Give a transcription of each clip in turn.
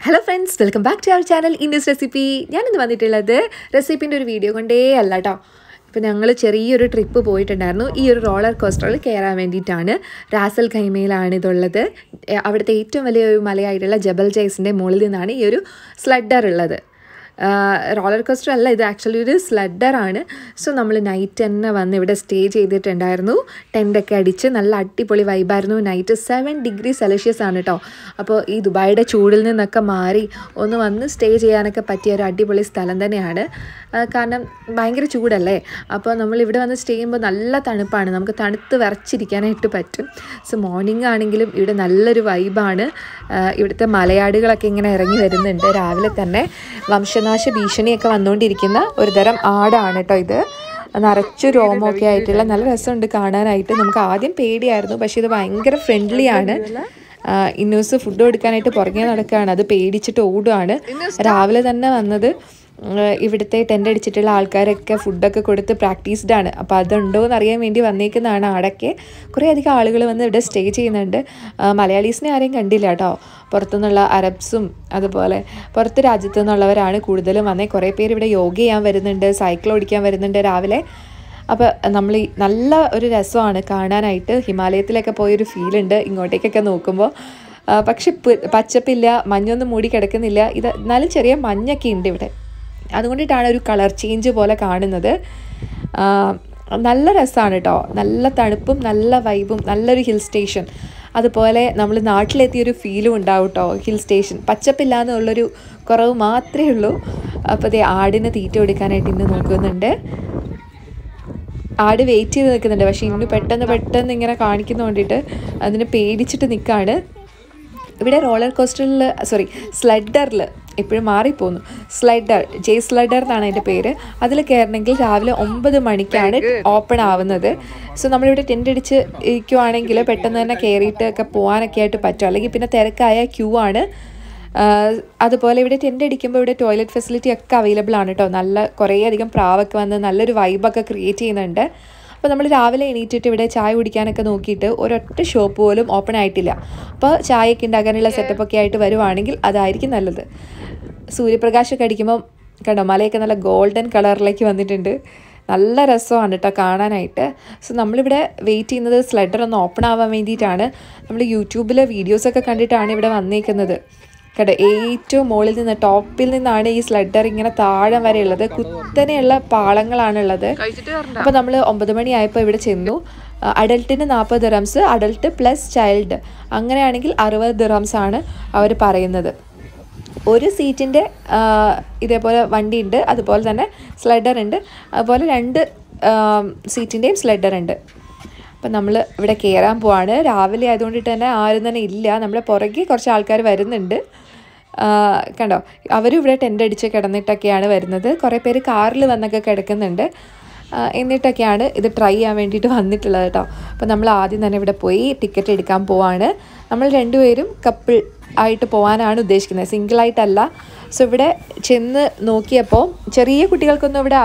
Hello friends, welcome back to our channel InnusRecipe. ഞാൻ ഇന്ന് വന്നിട്ടുള്ളത് റെസിപ്പിൻ്റെ ഒരു വീഡിയോ കൊണ്ടേ അല്ല കേട്ടോ. ഇപ്പോൾ ഞങ്ങൾ ചെറിയൊരു ട്രിപ്പ് പോയിട്ടുണ്ടായിരുന്നു. ഈ ഒരു റോളർ കോസ്റ്ററിൽ കയറാൻ വേണ്ടിയിട്ടാണ്. റാസൽ ഖൈമയിലാണ് ഇതുള്ളത്. അവിടുത്തെ ഏറ്റവും വലിയ ഒരു മലയായിട്ടുള്ള ജബൽ ജയ്സിൻ്റെ മുകളിൽ നിന്നാണ് ഈ ഒരു സ്ലെഡർ ഉള്ളത്. റോളർ കോസ്റ്റർ അല്ല, ഇത് ആക്ച്വലി ഒരു സ്ലെഡറാണ്. സോ നമ്മൾ നൈറ്റ് തന്നെ വന്ന് ഇവിടെ സ്റ്റേ ചെയ്തിട്ടുണ്ടായിരുന്നു. ടെൻ്റൊക്കെ അടിച്ച് നല്ല അടിപൊളി വൈബായിരുന്നു. നൈറ്റ് 7 ഡിഗ്രി സെൽഷ്യസ് ആണ് കേട്ടോ. അപ്പോൾ ഈ ദുബായിയുടെ ചൂടിൽ നിന്നൊക്കെ മാറി ഒന്ന് വന്ന് സ്റ്റേ ചെയ്യാനൊക്കെ പറ്റിയ ഒരു അടിപൊളി സ്ഥലം തന്നെയാണ്. കാരണം ഭയങ്കര ചൂടല്ലേ. അപ്പോൾ നമ്മളിവിടെ വന്ന് സ്റ്റേ ചെയ്യുമ്പോൾ നല്ല തണുപ്പാണ്, നമുക്ക് തണുത്ത് വിറച്ചിരിക്കാനായിട്ട് പറ്റും. സോ മോർണിംഗ് ആണെങ്കിലും ഇവിടെ നല്ലൊരു വൈബാണ്. ഇവിടുത്തെ മലയാളികളൊക്കെ ഇങ്ങനെ ഇറങ്ങി വരുന്നുണ്ട്. രാവിലെ തന്നെ വംശനാശ ഭീഷണിയൊക്കെ വന്നുകൊണ്ടിരിക്കുന്ന ഒരു തരം ആടാണ് കേട്ടോ ഇത്. നിറച്ചു രോമമൊക്കെ ആയിട്ടുള്ള നല്ല രസമുണ്ട് കാണാനായിട്ട്. നമുക്ക് ആദ്യം പേടിയായിരുന്നു, പക്ഷേ ഇത് ഭയങ്കര ഫ്രണ്ട്ലിയാണ്. ഇന്നൂസ് ഫുഡ് കൊടുക്കാനായിട്ട് പുറകെ നടക്കുകയാണ്, അത് പേടിച്ചിട്ട് ഓടുകയാണ്. രാവിലെ തന്നെ വന്നത് ഇവിടുത്തെ ടെൻ്റ് അടിച്ചിട്ടുള്ള ആൾക്കാരൊക്കെ ഫുഡൊക്കെ കൊടുത്ത് പ്രാക്ടീസ്ഡാണ്. അപ്പോൾ അതുണ്ടോ എന്നറിയാൻ വേണ്ടി വന്നേക്കുന്നതാണ്. ആടൊക്കെ കുറേ അധികം ആളുകൾ വന്ന് ഇവിടെ സ്റ്റേ ചെയ്യുന്നുണ്ട്. മലയാളീസിനെ ആരെയും കണ്ടില്ല കേട്ടോ. പുറത്തുനിന്നുള്ള അറബ്സും അതുപോലെ പുറത്ത് രാജ്യത്തു നിന്നുള്ളവരാണ് കൂടുതലും വന്നേ. കുറേ പേര് ഇവിടെ യോഗ ചെയ്യാൻ വരുന്നുണ്ട്, സൈക്കിൾ ഓടിക്കാൻ വരുന്നുണ്ട് രാവിലെ. അപ്പോൾ നമ്മൾ നല്ല ഒരു രസമാണ് കാണാനായിട്ട്. ഹിമാലയത്തിലൊക്കെ പോയൊരു ഫീലുണ്ട് ഇങ്ങോട്ടേക്കൊക്കെ നോക്കുമ്പോൾ. പക്ഷെ പച്ചപ്പില്ല, മഞ്ഞൊന്നും മൂടി കിടക്കുന്നില്ല. ഇത് എന്നാലും ചെറിയ മഞ്ഞൊക്കെ ഉണ്ട് ഇവിടെ, അതുകൊണ്ടിട്ടാണ് ഒരു കളർ ചേഞ്ച് പോലെ കാണുന്നത്. നല്ല രസമാണ് കേട്ടോ. നല്ല തണുപ്പും നല്ല വൈബും, നല്ലൊരു ഹിൽ സ്റ്റേഷൻ. അതുപോലെ നമ്മൾ നാട്ടിലെത്തിയൊരു ഫീലും ഉണ്ടാവും കേട്ടോ. ഹിൽ സ്റ്റേഷൻ പച്ചപ്പില്ല എന്നുള്ളൊരു കുറവ് മാത്രമേ ഉള്ളൂ. അപ്പോൾ അതേ ആടിന് തീറ്റ കൊടുക്കാനായിട്ട് ഇന്ന് നോക്കുന്നുണ്ട്. ആട് വെയിറ്റ് ചെയ്ത് നിൽക്കുന്നുണ്ട്, പക്ഷേ ഇന്ന് പെട്ടെന്ന് ഇങ്ങനെ കാണിക്കുന്ന കൊണ്ടിട്ട് അതിന് പേടിച്ചിട്ട് നിൽക്കുകയാണ്. ഇവിടെ റോളർ കോസ്റ്ററിൽ സ്ലെഡറിൽ എപ്പോഴും മാറിപ്പോന്നു. സ്ലെഡർ എന്നാണ് അതിൻ്റെ പേര്. അതിൽ കയറണമെങ്കിൽ രാവിലെ 9 മണിക്കാണ് ഓപ്പൺ ആവുന്നത്. സോ നമ്മളിവിടെ ടെൻ്റ് അടിച്ച് ഇരിക്കുവാണെങ്കിൽ പെട്ടെന്ന് തന്നെ കയറിയിട്ട് ഒക്കെ പോകാനൊക്കെ ആയിട്ട് പറ്റും. അല്ലെങ്കിൽ പിന്നെ തിരക്കായ ക്യൂ ആണ്. അതുപോലെ ഇവിടെ ടെൻ്റ് അടിക്കുമ്പോൾ ഇവിടെ ടോയ്ലറ്റ് ഫെസിലിറ്റി ഒക്കെ അവൈലബിൾ ആണ് കേട്ടോ. കുറേ അധികം പ്രാവൊക്കെ വന്ന് നല്ലൊരു വൈബൊക്കെ ക്രിയേറ്റ് ചെയ്യുന്നുണ്ട്. അപ്പോൾ നമ്മൾ രാവിലെ എണീറ്റിട്ട് ഇവിടെ ചായ കുടിക്കാനൊക്കെ നോക്കിയിട്ട് ഒരൊറ്റ ഷോപ്പ് പോലും ഓപ്പൺ ആയിട്ടില്ല. അപ്പോൾ ചായയൊക്കെ ഉണ്ടാക്കാനുള്ള സെറ്റപ്പൊക്കെ ആയിട്ട് വരുവാണെങ്കിൽ അതായിരിക്കും നല്ലത്. സൂര്യപ്രകാശമൊക്കെ അടിക്കുമ്പം കണ്ടോ മലയൊക്കെ നല്ല ഗോൾഡൻ കളറിലേക്ക് വന്നിട്ടുണ്ട്. നല്ല രസമാണ് കേട്ടോ കാണാനായിട്ട്. സോ നമ്മളിവിടെ വെയിറ്റ് ചെയ്യുന്നത് സ്ലെഡർ ഒന്ന് ഓപ്പൺ ആവാൻ വേണ്ടിയിട്ടാണ്. നമ്മൾ യൂട്യൂബിലെ വീഡിയോസൊക്കെ കണ്ടിട്ടാണ് ഇവിടെ വന്നേക്കുന്നത് കേട്ടോ. ഏറ്റവും മുകളിൽ നിന്ന് ടോപ്പിൽ നിന്നാണ് ഈ സ്ലെഡർ ഇങ്ങനെ താഴെ വരെ ഉള്ളത്. കുത്തനെയുള്ള പാളങ്ങളാണുള്ളത്. അപ്പോൾ നമ്മൾ 9 മണിയായപ്പോൾ ഇവിടെ ചെന്നു. അഡൽട്ടിന് 40 ദിർഹംസ്, അഡൽട്ട് പ്ലസ് ചൈൽഡ് അങ്ങനെയാണെങ്കിൽ 60 ദിർഹംസ് ആണ് അവർ പറയുന്നത്. ഒരു സീറ്റിൻ്റെ ഇതേപോലെ വണ്ടി ഉണ്ട്, അതുപോലെ തന്നെ സ്ലെഡർ ഉണ്ട്, അതുപോലെ 2 സീറ്റിൻ്റെയും സ്ലെഡർ ഉണ്ട്. അപ്പം നമ്മൾ ഇവിടെ കയറാൻ പോവാണ്. രാവിലെ ആയതുകൊണ്ടിട്ട് തന്നെ ആരും തന്നെ ഇല്ല. നമ്മുടെ പുറകെ കുറച്ച് ആൾക്കാർ വരുന്നുണ്ട് കണ്ടോ. അവരും ഇവിടെ ടെൻ്റ് അടിച്ച് കിടന്നിട്ടൊക്കെയാണ് വരുന്നത്. കുറേ പേര് കാറിൽ വന്നൊക്കെ കിടക്കുന്നുണ്ട്. എന്നിട്ടൊക്കെയാണ് ഇത് ട്രൈ ചെയ്യാൻ വേണ്ടിയിട്ട് വന്നിട്ടുള്ളത് കേട്ടോ. അപ്പോൾ നമ്മൾ ആദ്യം തന്നെ ഇവിടെ പോയി ടിക്കറ്റ് എടുക്കാൻ പോവാണ്. നമ്മൾ 2 പേരും കപ്പിൾ ആയിട്ട് പോകാനാണ് ഉദ്ദേശിക്കുന്നത്, സിംഗിളായിട്ടല്ല. സോ ഇവിടെ ചെന്ന് നോക്കിയപ്പോൾ ചെറിയ കുട്ടികൾക്കൊന്നും ഇവിടെ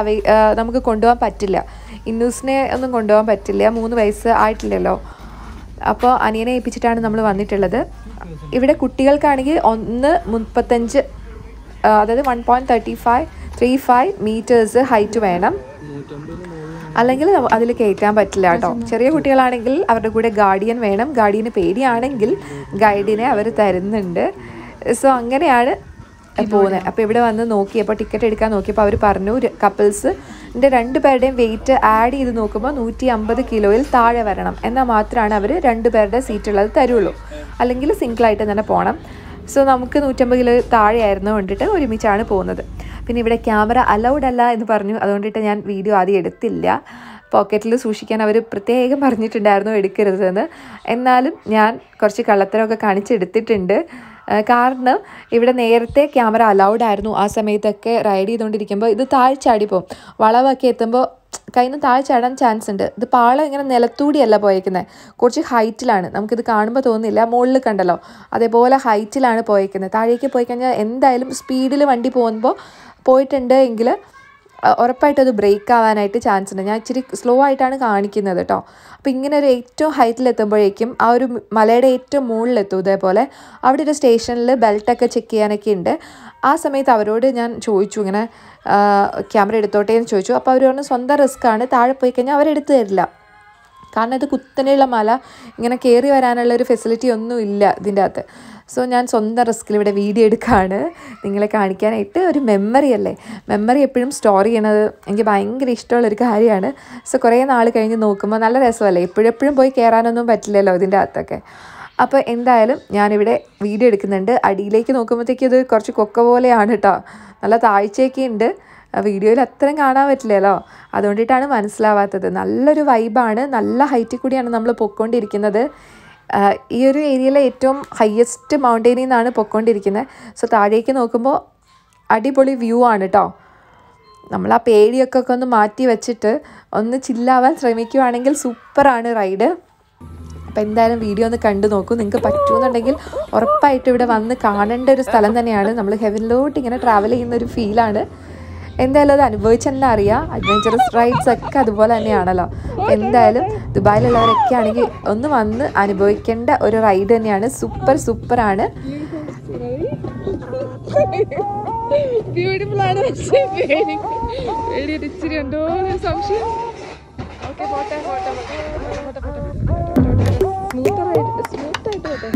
നമുക്ക് കൊണ്ടുപോകാൻ പറ്റില്ല. ഇന്നൂസിനെ ഒന്നും കൊണ്ടുപോകാൻ പറ്റില്ല, 3 വയസ്സ് ആയിട്ടില്ലല്ലോ. അപ്പോൾ അനിയനെ ഏൽപ്പിച്ചിട്ടാണ് നമ്മൾ വന്നിട്ടുള്ളത്. ഇവിടെ കുട്ടികൾക്കാണെങ്കിൽ 1.35 അതായത് 1.35 മീറ്റേഴ്സ് ഹൈറ്റ് വേണം, അല്ലെങ്കിൽ അതിൽ കയറ്റാൻ പറ്റില്ല കേട്ടോ. ചെറിയ കുട്ടികളാണെങ്കിൽ അവരുടെ കൂടെ ഗാർഡിയൻ വേണം. ഗാർഡിയന് പേടിയാണെങ്കിൽ ഗൈഡിനെ അവർ തരുന്നുണ്ട്. സോ അങ്ങനെയാണ് പോകുന്നത്. അപ്പോൾ ഇവിടെ വന്ന് നോക്കിയപ്പോൾ ടിക്കറ്റ് എടുക്കാൻ നോക്കിയപ്പോൾ അവർ പറഞ്ഞു കപ്പിൾസിൻ്റെ 2 പേരുടെയും വെയിറ്റ് ആഡ് ചെയ്ത് നോക്കുമ്പോൾ 150 കിലോയിൽ താഴെ വരണം, എന്നാൽ മാത്രമാണ് അവർ 2 പേരുടെ സീറ്റുള്ളത് തരുള്ളൂ, അല്ലെങ്കിൽ സിംഗിളായിട്ട് തന്നെ പോകണം. സോ നമുക്ക് 150 കിലോ താഴെയായിരുന്നു കൊണ്ടിട്ട് ഒരുമിച്ചാണ് പോകുന്നത്. പിന്നെ ഇവിടെ ക്യാമറ അലൗഡ് അല്ല എന്ന് പറഞ്ഞു, അതുകൊണ്ടിട്ട് ഞാൻ വീഡിയോ ആദ്യം എടുത്തില്ല. പോക്കറ്റിൽ സൂക്ഷിക്കാൻ അവർ പ്രത്യേകം പറഞ്ഞിട്ടുണ്ടായിരുന്നു എടുക്കരുതെന്ന്. എന്നാലും ഞാൻ കുറച്ച് കള്ളത്തരമൊക്കെ കാണിച്ചെടുത്തിട്ടുണ്ട്. കാരണം ഇവിടെ നേരത്തെ ക്യാമറ അലൗഡ് ആയിരുന്നു. ആ സമയത്തൊക്കെ റൈഡ് ചെയ്തുകൊണ്ടിരിക്കുമ്പോൾ ഇത് താഴ്ചാടിപ്പോവും. വളവൊക്കെ എത്തുമ്പോൾ കയ്യിൽ നിന്ന് താഴ്ചാടാൻ ചാൻസ് ഉണ്ട്. ഇത് പാളം ഇങ്ങനെ നിലത്തൂടിയല്ല പോയേക്കുന്നത്, കുറച്ച് ഹൈറ്റിലാണ്. നമുക്കിത് കാണുമ്പോൾ തോന്നുന്നില്ല, മുകളിൽ കണ്ടല്ലോ അതേപോലെ ഹൈറ്റിലാണ് പോയേക്കുന്നത്. താഴേക്ക് പോയി കഴിഞ്ഞാൽ എന്തായാലും സ്പീഡിൽ വണ്ടി പോയിട്ടുണ്ട് എങ്കിൽ ഉറപ്പായിട്ടും അത് ബ്രേക്ക് ആവാനായിട്ട് ചാൻസ് ഉണ്ട്. ഞാൻ ഇച്ചിരി സ്ലോ ആയിട്ടാണ് കാണിക്കുന്നത് കേട്ടോ. അപ്പോൾ ഇങ്ങനെ ഒരു ഏറ്റവും ഹൈറ്റിലെത്തുമ്പോഴേക്കും ആ ഒരു മലയുടെ ഏറ്റവും മുകളിലെത്തും. ഇതേപോലെ അവിടെ ഒരു സ്റ്റേഷനിൽ ബെൽറ്റൊക്കെ ചെക്ക് ചെയ്യാനൊക്കെ ഉണ്ട്. ആ സമയത്ത് അവരോട് ഞാൻ ചോദിച്ചു ഇങ്ങനെ ക്യാമറ എടുത്തോട്ടേ എന്ന് ചോദിച്ചു. അപ്പോൾ അവർ പറഞ്ഞു സ്വന്തം റിസ്ക്കാണ്, താഴെ പോയി കഴിഞ്ഞാൽ അവരെടുത്ത് തരില്ല. കാരണം ഇത് കുത്തനെയുള്ള മല, ഇങ്ങനെ കയറി വരാനുള്ളൊരു ഫെസിലിറ്റി ഒന്നും ഇല്ല ഇതിൻ്റെ അകത്ത്. സോ ഞാൻ സ്വന്തം റിസ്കിൽ ഇവിടെ വീഡിയോ എടുക്കുകയാണ് നിങ്ങളെ കാണിക്കാനായിട്ട്. ഒരു മെമ്മറി അല്ലേ, മെമ്മറി എപ്പോഴും സ്റ്റോർ ചെയ്യണത് എനിക്ക് ഭയങ്കര ഇഷ്ടമുള്ളൊരു കാര്യമാണ്. സോ കുറേ നാൾ കഴിഞ്ഞ് നോക്കുമ്പോൾ നല്ല രസമല്ലേ, എപ്പോഴെപ്പോഴും പോയി കയറാനൊന്നും പറ്റില്ലല്ലോ ഇതിൻ്റെ അകത്തൊക്കെ. അപ്പോൾ എന്തായാലും ഞാനിവിടെ വീഡിയോ എടുക്കുന്നുണ്ട്. അടിയിലേക്ക് നോക്കുമ്പോഴത്തേക്കും ഇത് കുറച്ച് കൊക്ക പോലെയാണ് കേട്ടോ, നല്ല താഴ്ചയൊക്കെ ഉണ്ട്. വീഡിയോയിൽ അത്രയും കാണാൻ പറ്റില്ലല്ലോ, അതുകൊണ്ടിട്ടാണ് മനസ്സിലാവാത്തത്. നല്ലൊരു വൈബാണ്, നല്ല ഹൈറ്റിൽ കൂടിയാണ് നമ്മൾ പൊയ്ക്കൊണ്ടിരിക്കുന്നത്. ഈ ഒരു ഏരിയയിലെ ഏറ്റവും ഹയസ്റ്റ് മൗണ്ടെയിനിൽ നിന്നാണ് പൊയ്ക്കൊണ്ടിരിക്കുന്നത്. സോ താഴേക്ക് നോക്കുമ്പോൾ അടിപൊളി വ്യൂ ആണ് കേട്ടോ. നമ്മൾ ആ പേടിയൊക്കെ ഒന്ന് മാറ്റി വെച്ചിട്ട് ഒന്ന് ചില്ലാവാൻ ശ്രമിക്കുകയാണെങ്കിൽ സൂപ്പറാണ് റൈഡ്. അപ്പോൾ എന്തായാലും വീഡിയോ ഒന്ന് കണ്ടു നോക്കൂ. നിങ്ങൾക്ക് പറ്റുമെന്നുണ്ടെങ്കിൽ ഉറപ്പായിട്ടും ഇവിടെ വന്ന് കാണേണ്ട ഒരു സ്ഥലം തന്നെയാണ്. നമ്മൾ ഹെവനിലോട്ട് ഇങ്ങനെ ട്രാവൽ ചെയ്യുന്നൊരു ഫീലാണ്. എന്തായാലും അത് അനുഭവിച്ച് തന്നെ അറിയാം. അഡ്വഞ്ചറസ് റൈഡ്സ് ഒക്കെ അതുപോലെ തന്നെയാണല്ലോ. എന്തായാലും ദുബായിലുള്ളവരൊക്കെ ആണെങ്കിൽ ഒന്ന് വന്ന് അനുഭവിക്കേണ്ട ഒരു റൈഡ് തന്നെയാണ്. സൂപ്പറാണ്. ബ്യൂട്ടിഫുൾ ആണ്. ഇച്ചിരി ഉണ്ടോ ഒരു സംശയം. ഓക്കെ, പോട്ടെ. സ്മൂത്തായിട്ട് പോട്ടെ.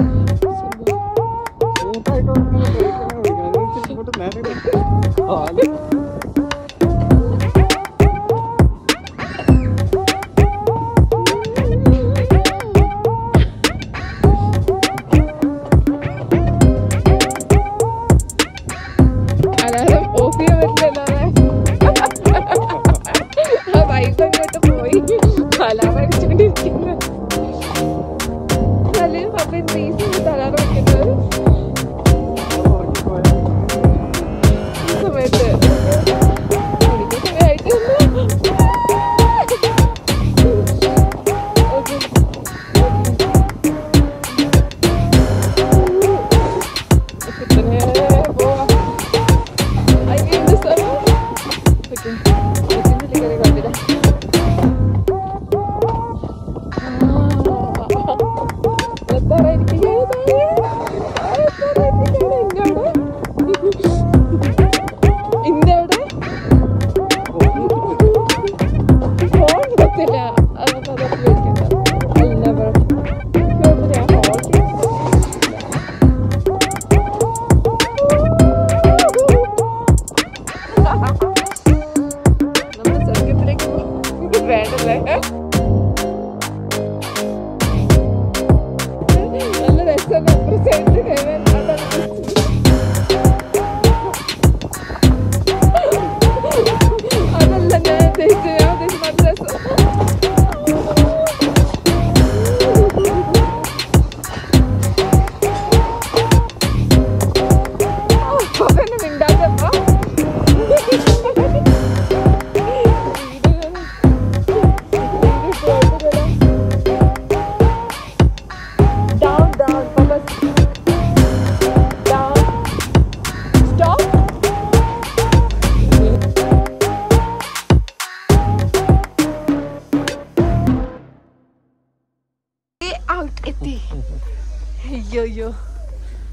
Yo.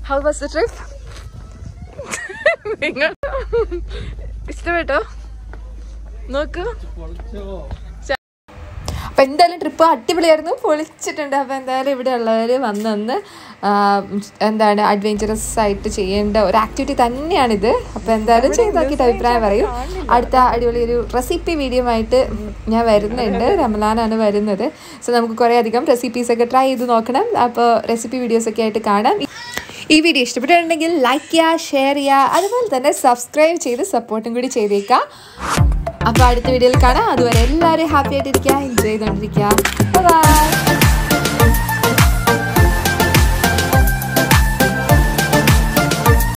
How was the trip? ഇഷ്ടപ്പെട്ടോ? നോക്ക്. അപ്പോൾ എന്തായാലും ട്രിപ്പ് അടിപൊളിയായിരുന്നു, പൊളിച്ചിട്ടുണ്ട്. അപ്പോൾ എന്തായാലും ഇവിടെ ഉള്ളവർ വന്ന് എന്താണ് അഡ്വഞ്ചറസ് ആയിട്ട് ചെയ്യേണ്ട ഒരു ആക്ടിവിറ്റി തന്നെയാണിത്. അപ്പോൾ എന്തായാലും ചെയ്ത് നോക്കിയിട്ട് അഭിപ്രായം പറയും. അടുത്ത അടിപൊളി ഒരു റെസിപ്പി വീഡിയോ ആയിട്ട് ഞാൻ വരുന്നുണ്ട്. റമലാനാണ് വരുന്നത്. സോ നമുക്ക് കുറേ അധികം റെസിപ്പീസൊക്കെ ട്രൈ ചെയ്ത് നോക്കണം. അപ്പോൾ റെസിപ്പി വീഡിയോസൊക്കെ ആയിട്ട് കാണാം. ഈ വീഡിയോ ഇഷ്ടപ്പെട്ടിട്ടുണ്ടെങ്കിൽ ലൈക്ക് ചെയ്യുക, ഷെയർ ചെയ്യുക, അതുപോലെ തന്നെ സബ്സ്ക്രൈബ് ചെയ്ത് സപ്പോർട്ടും കൂടി ചെയ്തേക്കാം. അപ്പോൾ അടുത്ത വീഡിയോയിൽ കാണാം. അതുവരെ എല്ലാവരും ഹാപ്പി ആയിട്ടിരിക്കുക, എൻജോയ് ചെയ്തുകൊണ്ടിരിക്കുക. ബൈ.